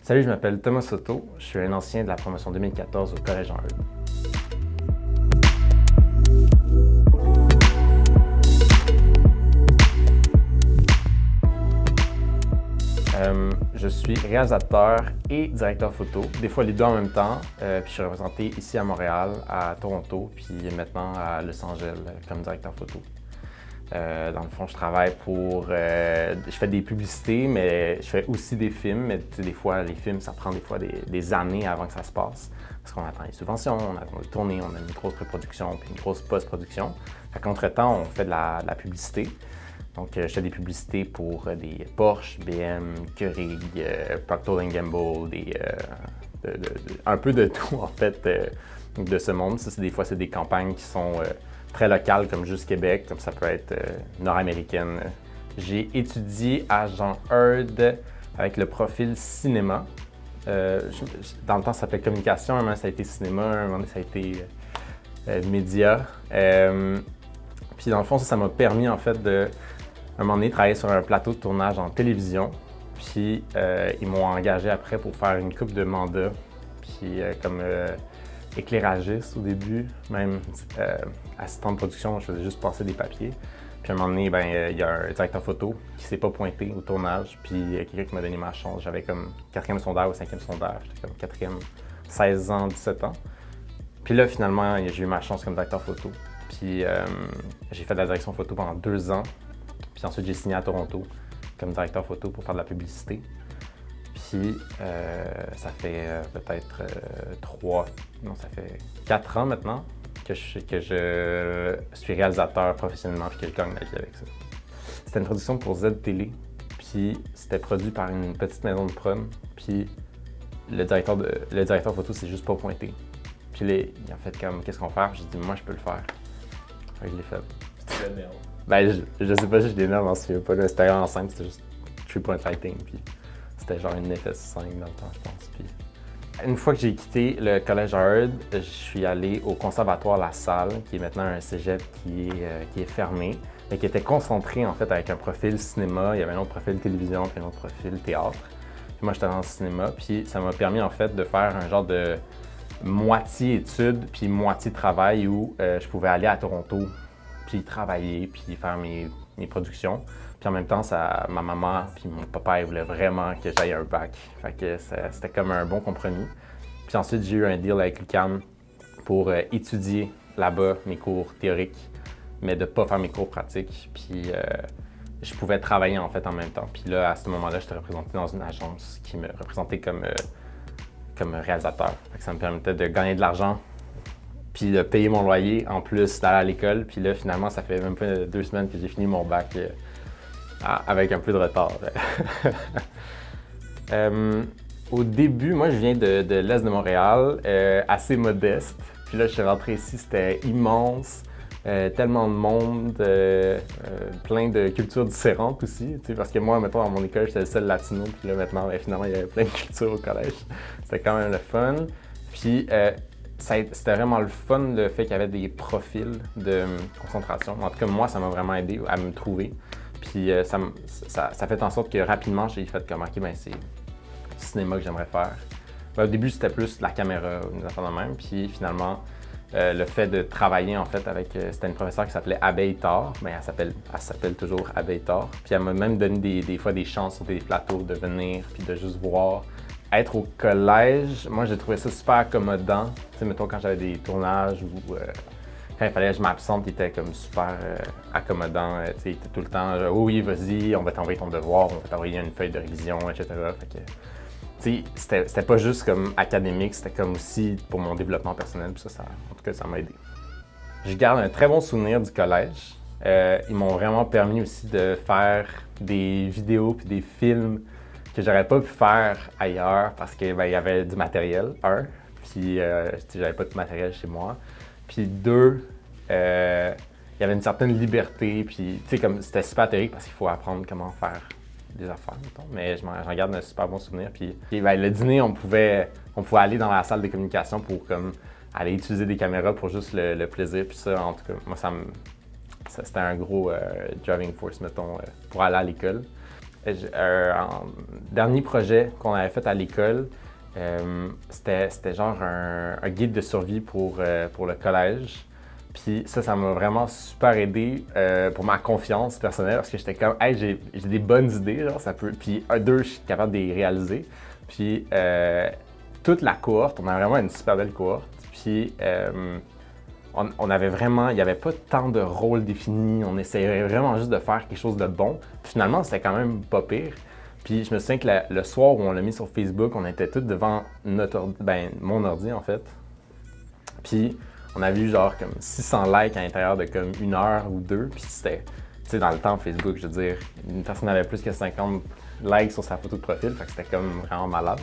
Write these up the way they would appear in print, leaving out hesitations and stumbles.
Salut, je m'appelle Thomas Soto, je suis un ancien de la promotion 2014 au Collège Jean-Eudes. Je suis réalisateur et directeur photo, des fois les deux en même temps. Puis je suis représenté ici à Montréal, à Toronto, puis maintenant à Los Angeles comme directeur photo. Dans le fond, je travaille pour... je fais des publicités, mais je fais aussi des films. Mais des fois, les films, ça prend des fois des années avant que ça se passe. Parce qu'on attend les subventions, on attend les tournées, on a une grosse pré-production puis une grosse post-production. Qu'entre-temps, on fait de la publicité. Donc, je fais des publicités pour des Porsche, BM, Keurig, Procter & Gamble, un peu de tout, en fait, de ce monde. Ça, des fois, c'est des campagnes qui sont très locales, comme juste Québec, comme ça peut être nord-américaine. J'ai étudié à Jean-Eudes avec le profil cinéma. Dans le temps, ça s'appelait communication, un moment, ça a été cinéma, un moment, ça a été média. Puis, dans le fond, ça m'a permis, en fait, un moment donné, travailler sur un plateau de tournage en télévision. Puis ils m'ont engagé après pour faire une couple de mandats. Puis comme éclairagiste au début, même assistant de production, je faisais juste passer des papiers. Puis à un moment donné, il y a un directeur photo qui s'est pas pointé au tournage. Puis quelqu'un qui m'a donné ma chance. J'avais comme 4e secondaire ou 5e secondaire. J'étais comme 4e, 16 ans, 17 ans. Puis là, finalement, j'ai eu ma chance comme directeur photo. Puis j'ai fait de la direction photo pendant 2 ans. Puis ensuite, j'ai signé à Toronto comme directeur photo pour faire de la publicité. Puis ça fait peut-être 4 ans maintenant que je suis réalisateur professionnellement puis que je gagne ma vie avec ça. C'était une production pour Z-Télé, puis c'était produit par une petite maison de prom, puis le directeur photo s'est juste pas pointé. Puis là, il a fait comme, qu'est-ce qu'on fait? J'ai dit, moi, je peux le faire. Fait que je l'ai fait. C'était le nerf. Ben, je sais pas si j'ai des nerfs, je m'en souviens pas. C'était en simple, c'était juste 3-point lighting, puis c'était genre une FS5 dans le temps, je pense. Puis une fois que j'ai quitté le Collège Jean-Eudes, je suis allé au Conservatoire La Salle, qui est maintenant un cégep qui est fermé, mais qui était concentré en fait avec un profil cinéma. Il y avait un autre profil télévision, puis un autre profil théâtre. Puis moi, j'étais dans le cinéma, puis ça m'a permis en fait de faire un genre de moitié études, puis moitié travail où je pouvais aller à Toronto, puis travailler, puis faire mes productions. Puis en même temps, ma maman puis mon papa, ils voulaient vraiment que j'aille un bac. Fait que c'était comme un bon compromis. Puis ensuite, j'ai eu un deal avec l'UQAM pour étudier là-bas mes cours théoriques, mais de ne pas faire mes cours pratiques. Puis je pouvais travailler en fait en même temps. Puis là, à ce moment-là, j'étais représenté dans une agence qui me représentait comme réalisateur. Fait que ça me permettait de gagner de l'argent, puis de payer mon loyer, en plus d'aller à l'école. Puis là, finalement, ça fait même pas 2 semaines que j'ai fini mon bac avec un peu de retard. Au début, moi, je viens de l'Est de Montréal, assez modeste. Puis là, je suis rentré ici, c'était immense. Tellement de monde, plein de cultures différentes aussi. Parce que moi, mettons, dans mon école, j'étais le seul latino. Puis là, maintenant, finalement, il y avait plein de cultures au collège. C'était quand même le fun. Puis c'était vraiment le fun, le fait qu'il y avait des profils de concentration. En tout cas, moi, ça m'a vraiment aidé à me trouver. Puis ça fait en sorte que rapidement, j'ai fait comme, OK, c'est du cinéma que j'aimerais faire. Au début, c'était plus la caméra, une affaire de même. Puis finalement, le fait de travailler en fait avec, c'était une professeure qui s'appelait Abeille Thor, mais elle s'appelle toujours Abeille Thor. Puis elle m'a même donné des fois des chances sur des plateaux de venir, puis de juste voir. Être au collège, moi j'ai trouvé ça super accommodant. Tu sais, mettons quand j'avais des tournages ou quand il fallait que je m'absente, il était comme super accommodant. Tu sais, il était tout le temps oui, vas-y, on va t'envoyer ton devoir, on va t'envoyer une feuille de révision, etc. Fait que, tu sais, c'était pas juste comme académique, c'était comme aussi pour mon développement personnel. Puis ça, en tout cas, ça m'a aidé. Je garde un très bon souvenir du collège. Ils m'ont vraiment permis aussi de faire des vidéos puis des films que j'aurais pas pu faire ailleurs parce qu'il y avait du matériel, puis j'avais pas de matériel chez moi. Puis 2, il y avait une certaine liberté, puis tu sais, comme c'était super théorique parce qu'il faut apprendre comment faire des affaires, mettons. Mais j'en garde un super bon souvenir. Puis le dîner, on pouvait aller dans la salle de communication pour comme aller utiliser des caméras pour juste le plaisir. Puis ça, en tout cas, moi, c'était un gros driving force, mettons, pour aller à l'école. Dernier projet qu'on avait fait à l'école, c'était genre un guide de survie pour le collège. Puis ça m'a vraiment super aidé pour ma confiance personnelle parce que j'étais comme, hey, j'ai des bonnes idées, genre, ça peut. Puis deux, je suis capable de les réaliser. Puis toute la cohorte, on a vraiment une super belle cohorte. Puis on avait vraiment, il n'y avait pas tant de rôles définis, on essayait vraiment juste de faire quelque chose de bon. Puis finalement, c'était quand même pas pire. Puis je me souviens que le soir où on l'a mis sur Facebook, on était tous devant mon ordi en fait. Puis on avait eu genre comme 600 likes à l'intérieur de comme 1 heure ou 2. Puis c'était, tu sais, dans le temps Facebook, je veux dire, une personne avait plus que 50 likes sur sa photo de profil, fait que c'était comme vraiment malade.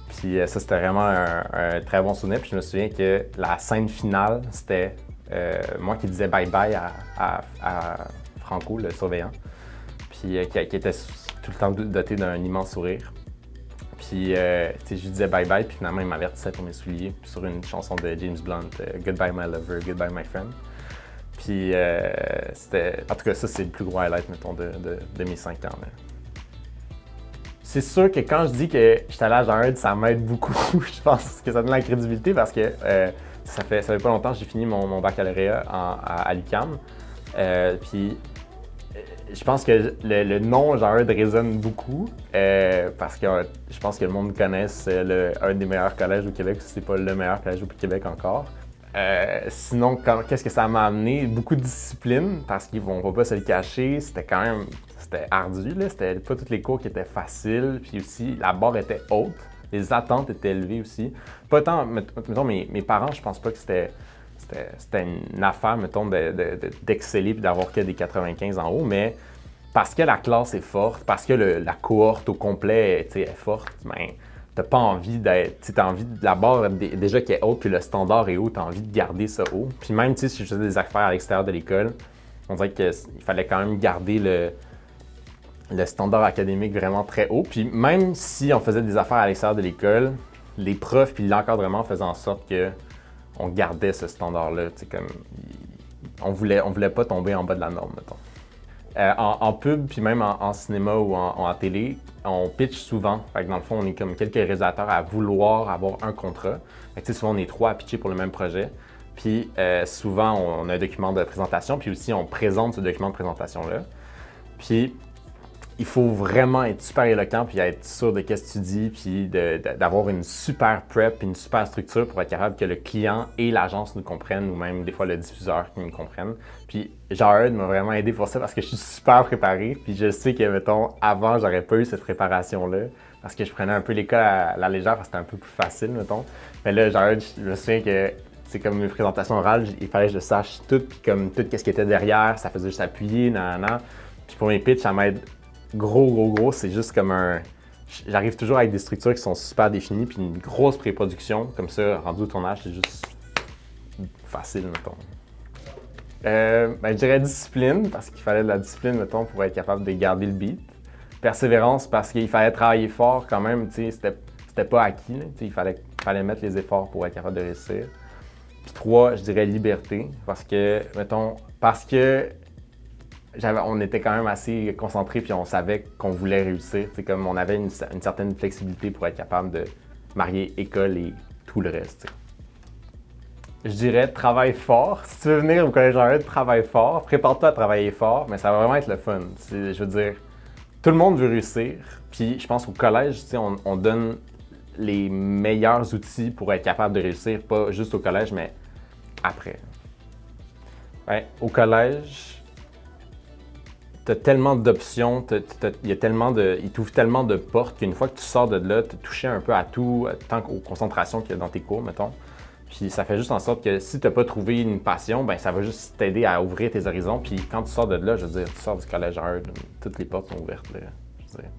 Puis ça, c'était vraiment un très bon souvenir. Puis je me souviens que la scène finale, c'était moi qui disais bye-bye à Franco, le surveillant, puis qui était tout le temps doté d'un immense sourire. Puis je lui disais bye-bye, puis finalement, il m'avertissait pour mes souliers sur une chanson de James Blunt, Goodbye My Lover, Goodbye My Friend. Puis c'était... En tout cas, ça, c'est le plus gros highlight, mettons, de mes 5 ans. Mais... C'est sûr que quand je dis que j'étais allé à Jean-Eudes, ça m'aide beaucoup. Je pense que ça donne la crédibilité parce que ça fait pas longtemps que j'ai fini mon baccalauréat à l'UQAM. Puis je pense que le nom Jean-Eudes résonne beaucoup parce que je pense que le monde connaisse un des meilleurs collèges au Québec, si c'est pas le meilleur collège au Québec encore. Sinon, qu'est-ce que ça m'a amené? Beaucoup de discipline parce qu'ils vont pas se le cacher. C'était ardu, là. C'était pas tous les cours qui étaient faciles. Puis aussi, la barre était haute. Les attentes étaient élevées aussi. Pas tant, mettons, mes parents, je pense pas que c'était une affaire, mettons, d'exceller et d'avoir que des 95 en haut, mais parce que la classe est forte, parce que la cohorte au complet est forte, ben, t'as pas envie d'être. T'as envie de la barre déjà qui est haute, puis le standard est haut, t'as envie de garder ça haut. Puis même si je faisais des affaires à l'extérieur de l'école, on dirait qu'il fallait quand même garder le standard académique vraiment très haut. Puis même si on faisait des affaires à l'extérieur de l'école, les profs puis l'encadrement faisaient en sorte que on gardait ce standard-là. Comme on voulait pas tomber en bas de la norme, mettons. En pub, puis même en cinéma ou en télé, on pitch souvent. Fait que dans le fond, on est comme quelques réalisateurs à vouloir avoir un contrat. Fait que souvent, on est 3 à pitcher pour le même projet. Puis souvent, on a un document de présentation, puis aussi on présente ce document de présentation-là. Puis il faut vraiment être super éloquent puis être sûr de ce que tu dis puis d'avoir une super prep puis une super structure pour être capable que le client et l'agence nous comprennent ou même des fois le diffuseur qui nous comprenne. Puis Jean-Eudes m'a vraiment aidé pour ça parce que je suis super préparé puis je sais que, mettons, avant, j'aurais pas eu cette préparation-là parce que je prenais un peu l'école à la légère parce que c'était un peu plus facile, mettons. Mais là, Jean-Eudes, je me souviens que c'est comme mes présentations orales, il fallait que je sache tout puis comme tout ce qui était derrière, ça faisait juste appuyer, nanana. Puis pour mes pitchs, ça m'aide gros, c'est juste comme j'arrive toujours avec des structures qui sont super définies, puis une grosse pré-production, comme ça, rendu au tournage, c'est juste facile, mettons. Je dirais discipline, parce qu'il fallait de la discipline, mettons, pour être capable de garder le beat. Persévérance, parce qu'il fallait travailler fort quand même, tu sais, c'était pas acquis, là, il fallait mettre les efforts pour être capable de réussir. Puis 3, je dirais liberté, parce que on était quand même assez concentrés puis on savait qu'on voulait réussir. C'est comme on avait une certaine flexibilité pour être capable de marier école et tout le reste. T'sais. Je dirais travaille fort. Si tu veux venir au collège Jean-Eudes, travaille fort. Prépare-toi à travailler fort, mais ça va vraiment être le fun. Je veux dire, tout le monde veut réussir. Puis je pense qu'au collège, on donne les meilleurs outils pour être capable de réussir, pas juste au collège, mais après. Ouais, au collège, tu as tellement d'options, il t'ouvre tellement de portes qu'une fois que tu sors de là, tu as touché un peu à tout, tant qu'aux concentrations qu'il y a dans tes cours, mettons. Puis ça fait juste en sorte que si tu n'as pas trouvé une passion, ben ça va juste t'aider à ouvrir tes horizons. Puis quand tu sors de là, je veux dire, tu sors du collège Jean-Eudes, toutes les portes sont ouvertes, là, je veux dire.